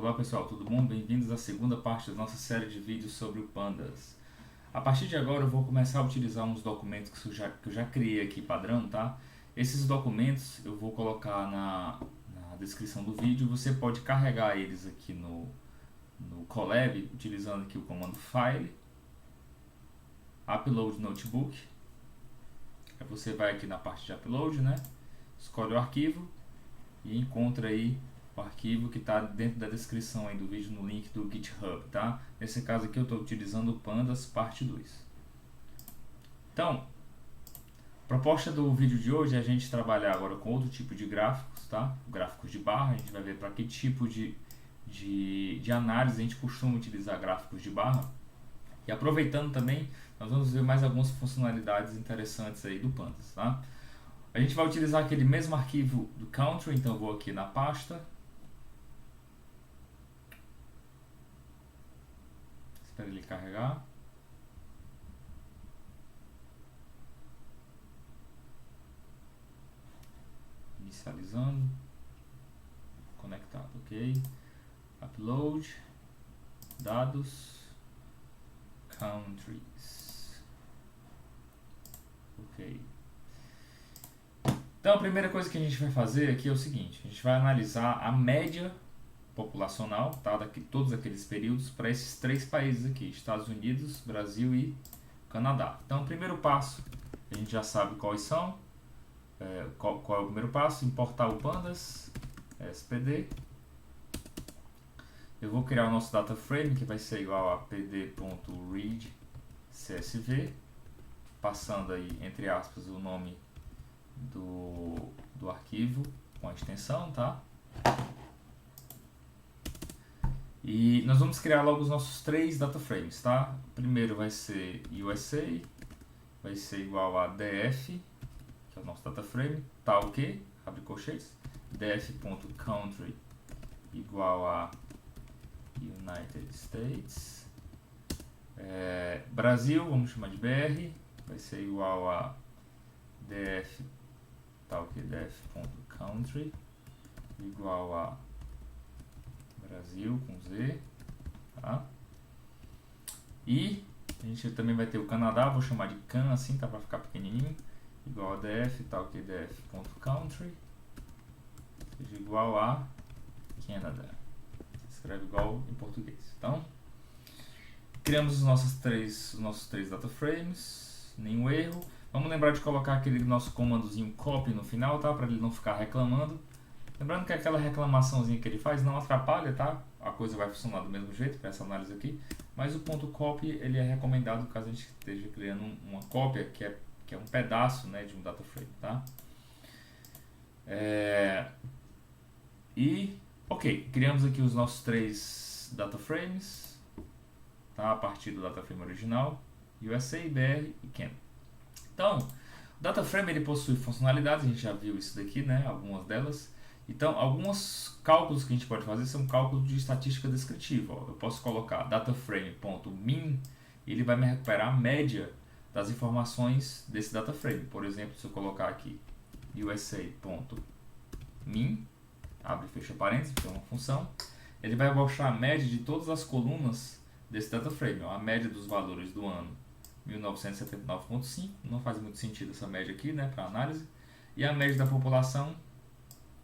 Olá pessoal, tudo bom? Bem-vindos à segunda parte da nossa série de vídeos sobre o Pandas. A partir de agora eu vou começar a utilizar uns documentos que eu já criei aqui padrão, tá? Esses documentos eu vou colocar na descrição do vídeo. Você pode carregar eles aqui no Colab utilizando aqui o comando File, Upload Notebook. Aí você vai aqui na parte de Upload, né? Escolhe o arquivo e encontra aí o arquivo que está dentro da descrição aí do vídeo no link do GitHub, tá? Nesse caso aqui eu estou utilizando o Pandas parte 2. Então, a proposta do vídeo de hoje é a gente trabalhar agora com outro tipo de gráficos, tá? Gráficos de barra. A gente vai ver para que tipo de análise a gente costuma utilizar gráficos de barra. E aproveitando também, nós vamos ver mais algumas funcionalidades interessantes aí do Pandas, tá? A gente vai utilizar aquele mesmo arquivo do country, então eu vou aqui na pasta. Espera ele carregar. Inicializando. Conectado, ok. Upload. Dados. Countries. Ok. Então a primeira coisa que a gente vai fazer aqui é o seguinte: a gente vai analisar a média populacional, tá, todos aqueles períodos para esses três países aqui, Estados Unidos, Brasil e Canadá. Então o primeiro passo, a gente já sabe quais são, qual é o primeiro passo: importar o Pandas, SPD. Eu vou criar o nosso data frame, que vai ser igual a pd.read.csv, passando aí, entre aspas, o nome do arquivo com a extensão, tá? E nós vamos criar logo os nossos três data frames, tá? O primeiro vai ser USA, vai ser igual a df, que é o nosso data frame, tal que, abre colchetes, df.country igual a United States. Brasil, vamos chamar de BR, vai ser igual a df, tal que df.country igual a Brasil com Z, tá? E a gente também vai ter o Canadá, vou chamar de CAN assim, tá, para ficar pequenininho, igual a df, tal que df.country seja igual a Canada, se escreve igual em português. Então, criamos os nossos três data frames, nenhum erro. Vamos lembrar de colocar aquele nosso comandozinho copy no final, tá, para ele não ficar reclamando. Lembrando que aquela reclamaçãozinha que ele faz não atrapalha, tá? A coisa vai funcionar do mesmo jeito para essa análise aqui. Mas o ponto copy ele é recomendado caso a gente esteja criando uma cópia que é um pedaço, né, de um data frame, tá? Ok, criamos aqui os nossos três data frames, tá? A partir do data frame original, USA, BR e Canada. Então, o data frame ele possui funcionalidades, a gente já viu isso daqui, né? Algumas delas. Então, alguns cálculos que a gente pode fazer são cálculos de estatística descritiva. Eu posso colocar dataframe.min, ele vai me recuperar a média das informações desse dataframe. Por exemplo, se eu colocar aqui USA.min, abre e fecha parênteses, que é uma função, ele vai mostrar a média de todas as colunas desse dataframe, a média dos valores do ano 1979.5, não faz muito sentido essa média aqui, né, para análise, e a média da população.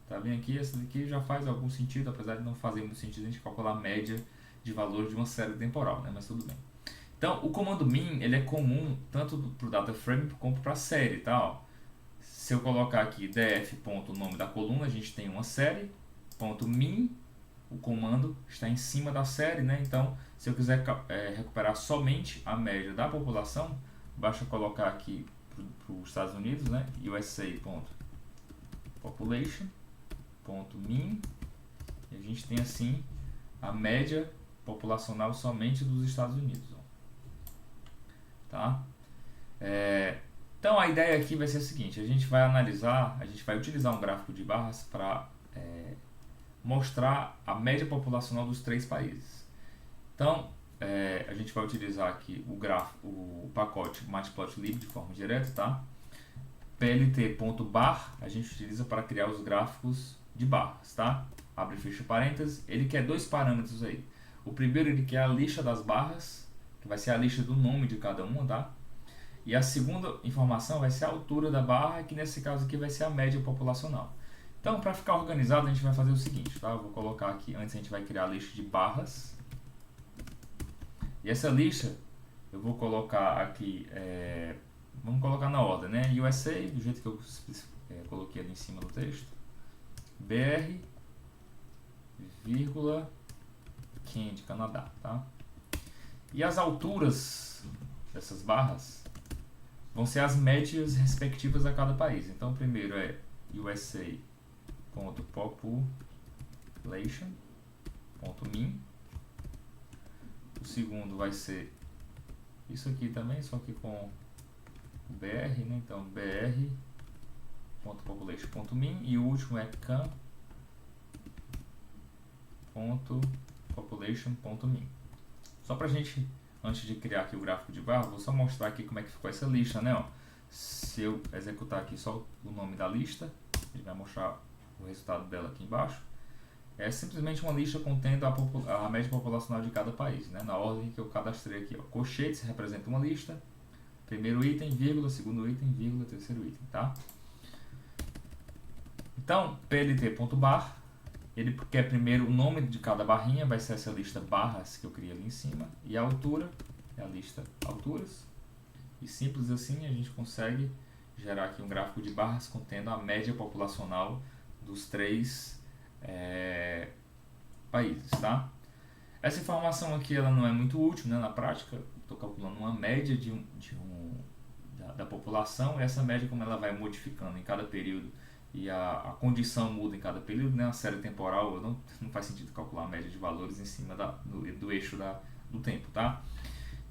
Tá bem aqui, essa daqui já faz algum sentido, apesar de não fazer muito sentido a gente calcular a média de valores de uma série temporal, né? Mas tudo bem. Então, o comando min ele é comum tanto para o data frame como para a série, tá? Ó, se eu colocar aqui df.nome da coluna, a gente tem uma série, .min, o comando está em cima da série, né? Então, se eu quiser recuperar somente a média da população, basta colocar aqui para os Estados Unidos, né? USA.population .min, e a gente tem assim a média populacional somente dos Estados Unidos, ó. Tá? Então a ideia aqui vai ser a seguinte: a gente vai analisar, a gente vai utilizar um gráfico de barras para mostrar a média populacional dos três países. Então a gente vai utilizar aqui o pacote matplotlib de forma direta, tá? plt.bar a gente utiliza para criar os gráficos de barras, tá? abre e fecha parênteses, ele quer dois parâmetros aí. O primeiro ele quer a lista das barras, que vai ser a lista do nome de cada uma, tá? E a segunda informação vai ser a altura da barra, que nesse caso aqui vai ser a média populacional. Então, para ficar organizado, a gente vai fazer o seguinte, tá? Eu vou colocar aqui, antes a gente vai criar a lista de barras. E essa lista, eu vou colocar aqui, vamos colocar na ordem, né? USA, do jeito que eu coloquei ali em cima do texto. BR, vírgula, Ken, de Canadá, tá? E as alturas dessas barras vão ser as médias respectivas a cada país. Então, o primeiro é USA.population.min. O segundo vai ser isso aqui também, só que com BR, né? Então, br.population.min. E o último é can.population.min. Só pra gente, antes de criar aqui o gráfico de barra, vou só mostrar aqui como é que ficou essa lista, né? Ó, se eu executar aqui só o nome da lista, ele vai mostrar o resultado dela aqui embaixo. É simplesmente uma lista contendo a média populacional de cada país, né? Na ordem que eu cadastrei aqui, ó. Colchetes representa uma lista, primeiro item, vírgula, segundo item, vírgula, terceiro item, tá? Então, plt.bar, ele quer primeiro o nome de cada barrinha, vai ser essa lista barras que eu criei ali em cima, e a altura é a lista alturas. E simples assim a gente consegue gerar aqui um gráfico de barras contendo a média populacional dos três países, tá? Essa informação aqui ela não é muito útil, né, na prática. Estou calculando uma média da população, e essa média, como ela vai modificando em cada período e a condição muda em cada período, né, a série temporal, não faz sentido calcular a média de valores em cima do eixo do tempo, tá?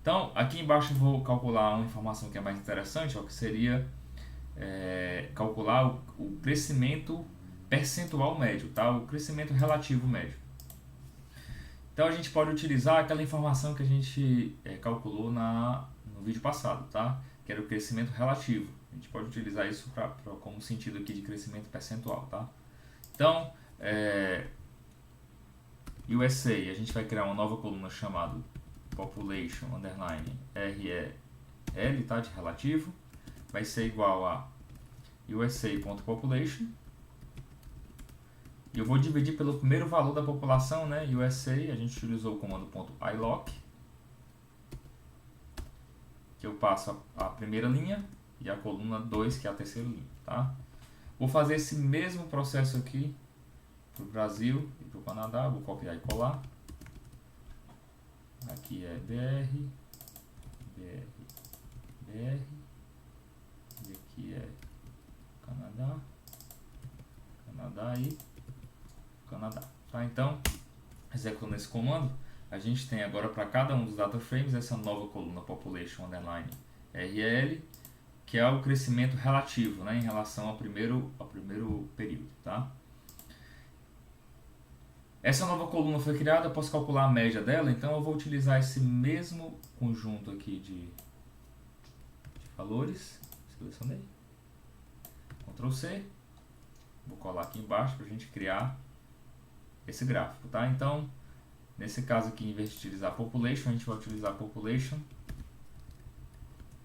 Então, aqui embaixo eu vou calcular uma informação que é mais interessante, ó, que seria calcular o crescimento percentual médio, tá? O crescimento relativo médio. Então a gente pode utilizar aquela informação que a gente calculou no vídeo passado, tá? Que era o crescimento relativo. A gente pode utilizar isso como sentido aqui de crescimento percentual, tá? Então, USA, a gente vai criar uma nova coluna chamada population underline REL, tá? De relativo. Vai ser igual a USA.population. E eu vou dividir pelo primeiro valor da população, né? USA, a gente utilizou o comando .iloc, que eu passo a primeira linha e a coluna 2, que é a terceira linha, tá? Vou fazer esse mesmo processo aqui para o Brasil e para o Canadá, vou copiar e colar. Aqui é BR, e aqui é Canadá e Canadá, tá? Então, executando esse comando, a gente tem agora para cada um dos data frames essa nova coluna population underline RL, que é o crescimento relativo, né, em relação ao primeiro período, tá? Essa nova coluna foi criada, eu posso calcular a média dela, então eu vou utilizar esse mesmo conjunto aqui de valores, selecionei, Ctrl C, vou colar aqui embaixo para a gente criar esse gráfico, tá? Então, nesse caso aqui, em vez de utilizar population, a gente vai utilizar population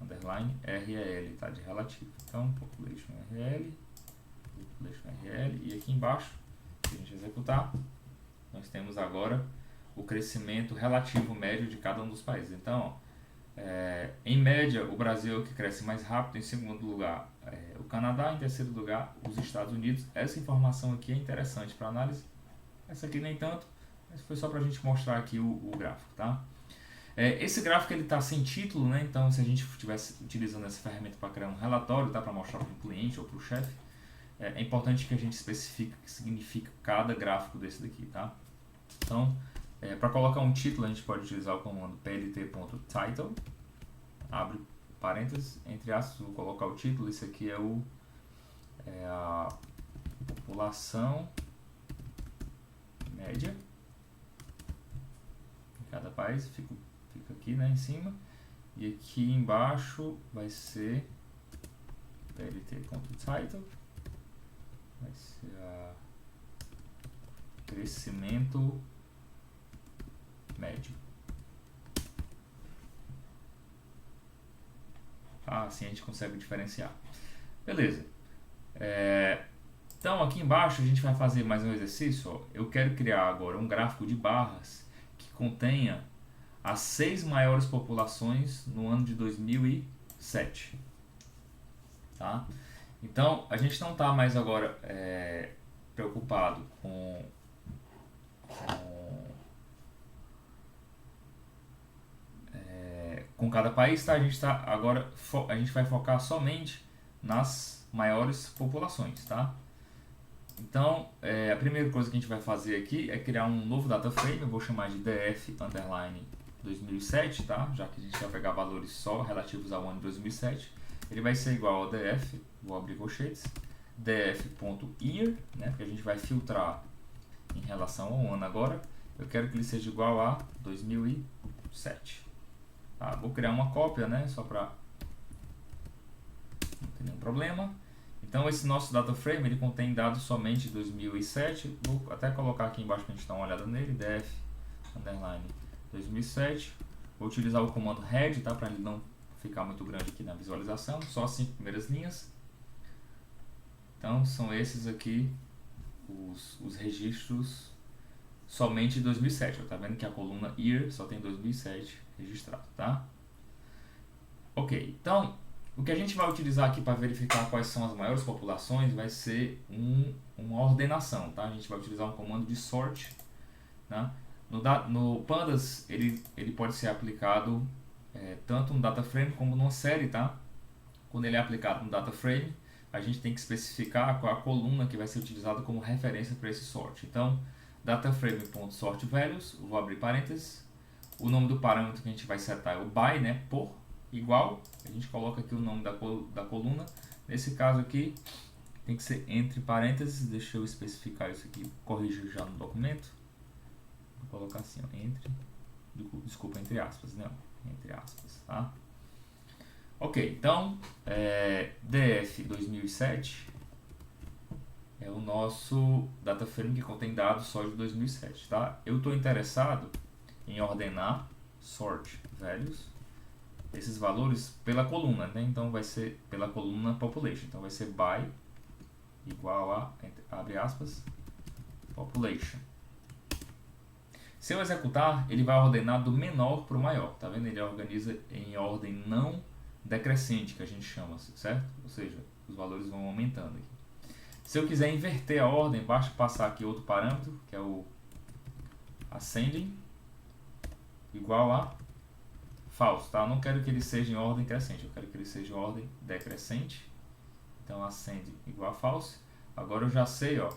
underline RL, tá? De relativo. Então, population RL, e aqui embaixo, se a gente executar, nós temos agora o crescimento relativo médio de cada um dos países. Então, em média, o Brasil é o que cresce mais rápido, em segundo lugar o Canadá, em terceiro lugar os Estados Unidos. Essa informação aqui é interessante para análise, essa aqui nem tanto, mas foi só para a gente mostrar aqui o gráfico, tá? Esse gráfico ele está sem título, né? Então se a gente estivesse utilizando essa ferramenta para criar um relatório, tá? Para mostrar para o cliente ou para o chefe, é importante que a gente especifique o que significa cada gráfico desse daqui, tá? Então, para colocar um título, a gente pode utilizar o comando plt.title, abre parênteses, entre aspas, vou colocar o título. Isso aqui é a população média em cada país, fica aqui, né, em cima, e aqui embaixo vai ser plt.title, vai ser crescimento médio. Tá? Assim a gente consegue diferenciar. Beleza. Então aqui embaixo a gente vai fazer mais um exercício. Ó. Eu quero criar agora um gráfico de barras que contenha as 6 maiores populações no ano de 2007. Tá? Então a gente não está mais agora preocupado com cada país, tá? A gente vai focar somente nas maiores populações, tá? Então, a primeira coisa que a gente vai fazer aqui é criar um novo data frame. Eu vou chamar de df underline 2007, tá? Já que a gente vai pegar valores só relativos ao ano de 2007. Ele vai ser igual ao df, vou abrir colchetes, df.year, né? Porque a gente vai filtrar em relação ao ano agora. Eu quero que ele seja igual a 2007. Tá? Vou criar uma cópia, né? Só para não ter nenhum problema. Então esse nosso data frame ele contém dados somente de 2007. Vou até colocar aqui embaixo para a gente dar uma olhada nele. df underline 2007. Vou utilizar o comando head, tá? Para ele não ficar muito grande aqui na visualização. Só as 5 primeiras linhas. Então são esses aqui os registros somente de 2007. Tá vendo que a coluna year só tem 2007 registrado, tá? Ok, então o que a gente vai utilizar aqui para verificar quais são as maiores populações vai ser uma ordenação, tá? A gente vai utilizar um comando de sort, né? No Pandas ele pode ser aplicado tanto no data frame como numa série, tá? Quando ele é aplicado no data frame, a gente tem que especificar qual a coluna que vai ser utilizada como referência para esse sort. Então, dataframe.sortValues, vou abrir parênteses. O nome do parâmetro que a gente vai setar é o by, né? Por igual, a gente coloca aqui o nome da coluna. Nesse caso aqui, tem que ser entre parênteses. Deixa eu especificar isso aqui, corrigir já no documento. Vou colocar assim, ó, entre aspas, né? Entre aspas, tá? Ok, então, DF 2007 é o nosso data frame que contém dados só de 2007, tá? Eu estou interessado em ordenar sort values, esses valores pela coluna, né? Então vai ser pela coluna population. Então vai ser by igual a, abre aspas, population. Se eu executar, ele vai ordenar do menor para o maior, tá vendo? Ele organiza em ordem não decrescente, que a gente chama, certo? Ou seja, os valores vão aumentando aqui. Se eu quiser inverter a ordem, basta passar aqui outro parâmetro, que é o ascending, igual a false, tá? Eu não quero que ele seja em ordem crescente, eu quero que ele seja em ordem decrescente. Então, ascending igual a false. Agora eu já sei, ó,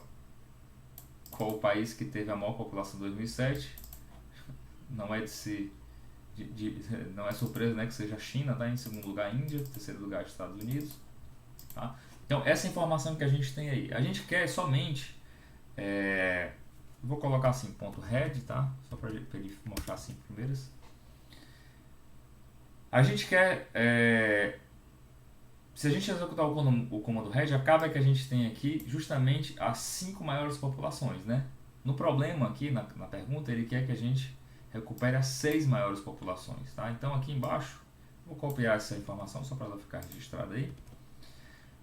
qual o país que teve a maior população em 2007. Não é não é surpresa, né, que seja a China, tá? Em segundo lugar a Índia, terceiro lugar os Estados Unidos, tá? Então essa informação que a gente tem aí, a gente quer somente vou colocar assim ponto .head, tá? Só para ele mostrar as 5 primeiras. A gente quer se a gente executar o comando head, acaba que a gente tem aqui justamente as 5 maiores populações, né? No problema aqui, na pergunta, ele quer que a gente recupere as 6 maiores populações, tá? Então aqui embaixo, vou copiar essa informação só para ela ficar registrada aí.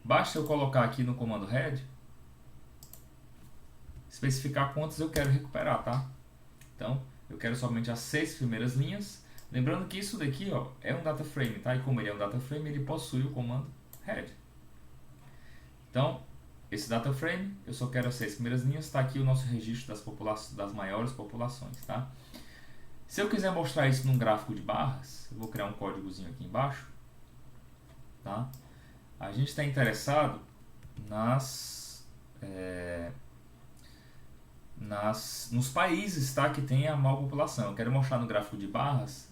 Basta eu colocar aqui no comando head, especificar quantos eu quero recuperar, tá? Então, eu quero somente as 6 primeiras linhas. Lembrando que isso daqui, ó, é um data frame, tá? E como ele é um data frame, ele possui o comando head. Então, esse data frame, eu só quero as 6 primeiras linhas, está aqui o nosso registro das maiores populações, tá? Se eu quiser mostrar isso num gráfico de barras, eu vou criar um códigozinho aqui embaixo, tá? A gente está interessado nos países, tá, que tem a maior população. Eu quero mostrar no gráfico de barras,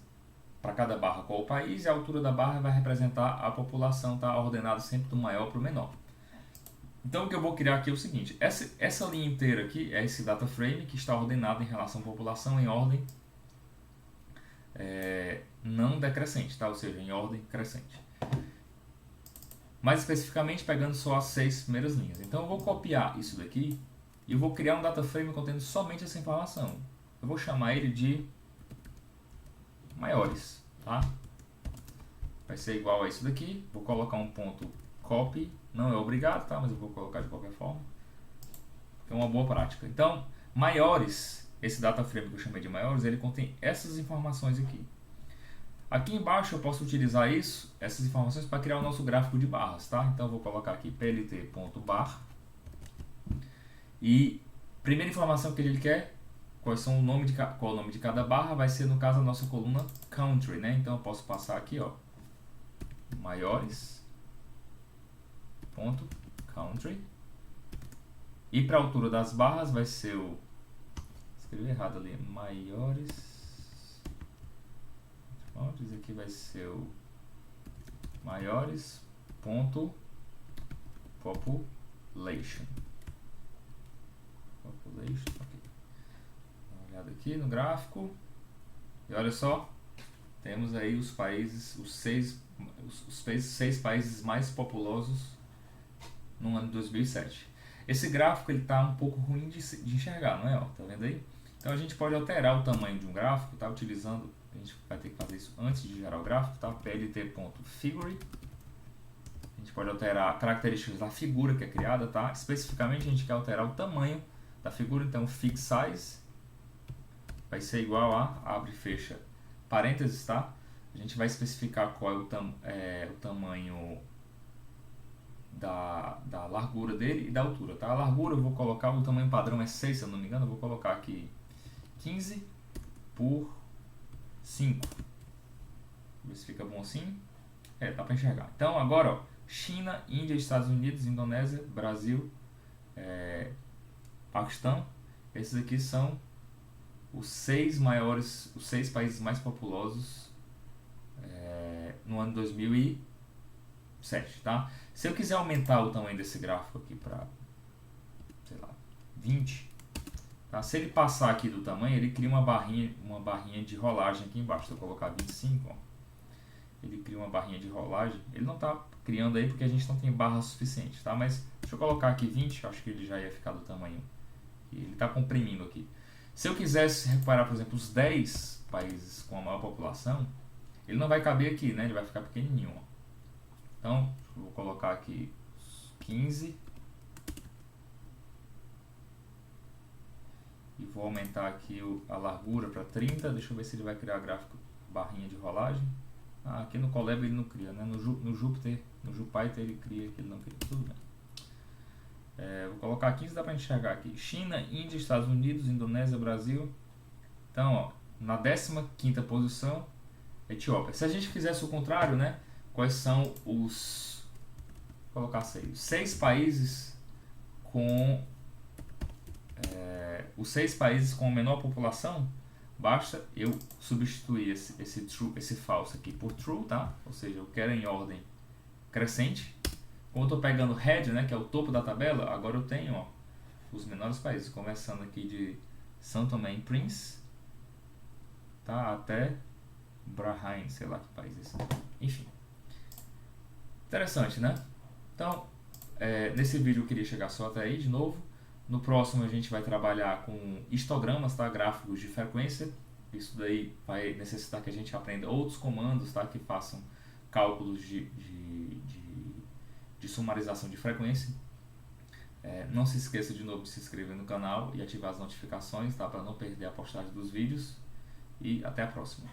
para cada barra qual o país, e a altura da barra vai representar a população, tá, ordenado sempre do maior para o menor. Então o que eu vou criar aqui é o seguinte, essa linha inteira aqui é esse data frame que está ordenado em relação à população em ordem não decrescente, tá? Ou seja, em ordem crescente. Mais especificamente pegando só as 6 primeiras linhas. Então eu vou copiar isso daqui e eu vou criar um data frame contendo somente essa informação. Eu vou chamar ele de maiores, tá? Vai ser igual a isso daqui. Vou colocar um ponto copy, não é obrigado, tá? Mas eu vou colocar de qualquer forma. É uma boa prática. Então, maiores, esse data frame que eu chamei de maiores, ele contém essas informações aqui. Aqui embaixo eu posso utilizar essas informações para criar o nosso gráfico de barras, tá? Então eu vou colocar aqui plt.bar e primeira informação que ele quer, qual é o nome de cada barra, vai ser no caso a nossa coluna country, né? Então eu posso passar aqui, ó, maiores ponto country, e para a altura das barras vai ser o, escrevi errado ali, maiores. Isso aqui vai ser o maiores ponto population. Ok. Dá uma olhada aqui no gráfico e olha só, temos aí os países, os seis países mais populosos no ano de 2007. Esse gráfico ele tá um pouco ruim de enxergar, não é? Ó, tá vendo aí? Então a gente pode alterar o tamanho de um gráfico, tá? Utilizando, a gente vai ter que fazer isso antes de gerar o gráfico, tá? plt.figure. A gente pode alterar características da figura que é criada, tá? Especificamente a gente quer alterar o tamanho da figura, então fix size vai ser igual a, abre e fecha parênteses, tá? A gente vai especificar qual é o tamanho da largura dele e da altura, tá? A largura eu vou colocar, o tamanho padrão é 6, se eu não me engano, eu vou colocar aqui 15 por 5. Ver se fica bom assim. Dá pra enxergar. Então agora, ó, China, Índia, Estados Unidos, Indonésia, Brasil, Paquistão, esses aqui são os 6 países mais populosos no ano 2007, tá? Se eu quiser aumentar o tamanho desse gráfico aqui para, sei lá, 20, tá? Se ele passar aqui do tamanho, ele cria uma barrinha de rolagem aqui embaixo. Se eu colocar 25, ó, ele cria uma barrinha de rolagem. Ele não está criando aí porque a gente não tem barra suficiente, tá? Mas deixa eu colocar aqui 20, acho que ele já ia ficar do tamanho. Ele está comprimindo aqui. Se eu quisesse reparar, por exemplo, os 10 países com a maior população, ele não vai caber aqui, né? Ele vai ficar pequenininho, ó. Então, eu vou colocar aqui 15 e vou aumentar aqui a largura para 30. Deixa eu ver se ele vai criar gráfico barrinha de rolagem. Aqui no Colab ele não cria, né? No Jupyter ele cria, aqui ele não cria. Tudo bem. Vou colocar 15, dá para enxergar aqui. China, Índia, Estados Unidos, Indonésia, Brasil. Então, ó, na 15ª posição, Etiópia. Se a gente fizesse o contrário, né? Quais são os, vou colocar 6 países com os 6 países com menor população? Basta eu substituir esse falso aqui por true, tá? Ou seja, eu quero em ordem crescente. Como eu estou pegando head, né, que é o topo da tabela, agora eu tenho, ó, os menores países, começando aqui de São Tomé e Príncipe, tá, até Bahrein, sei lá que país é esse. Enfim. Interessante, né? Então, nesse vídeo eu queria chegar só até aí de novo. No próximo a gente vai trabalhar com histogramas, tá? Gráficos de frequência. Isso daí vai necessitar que a gente aprenda outros comandos, tá? Que façam cálculos de sumarização de frequência. Não se esqueça de novo de se inscrever no canal e ativar as notificações, tá? Para não perder a postagem dos vídeos. E até a próxima.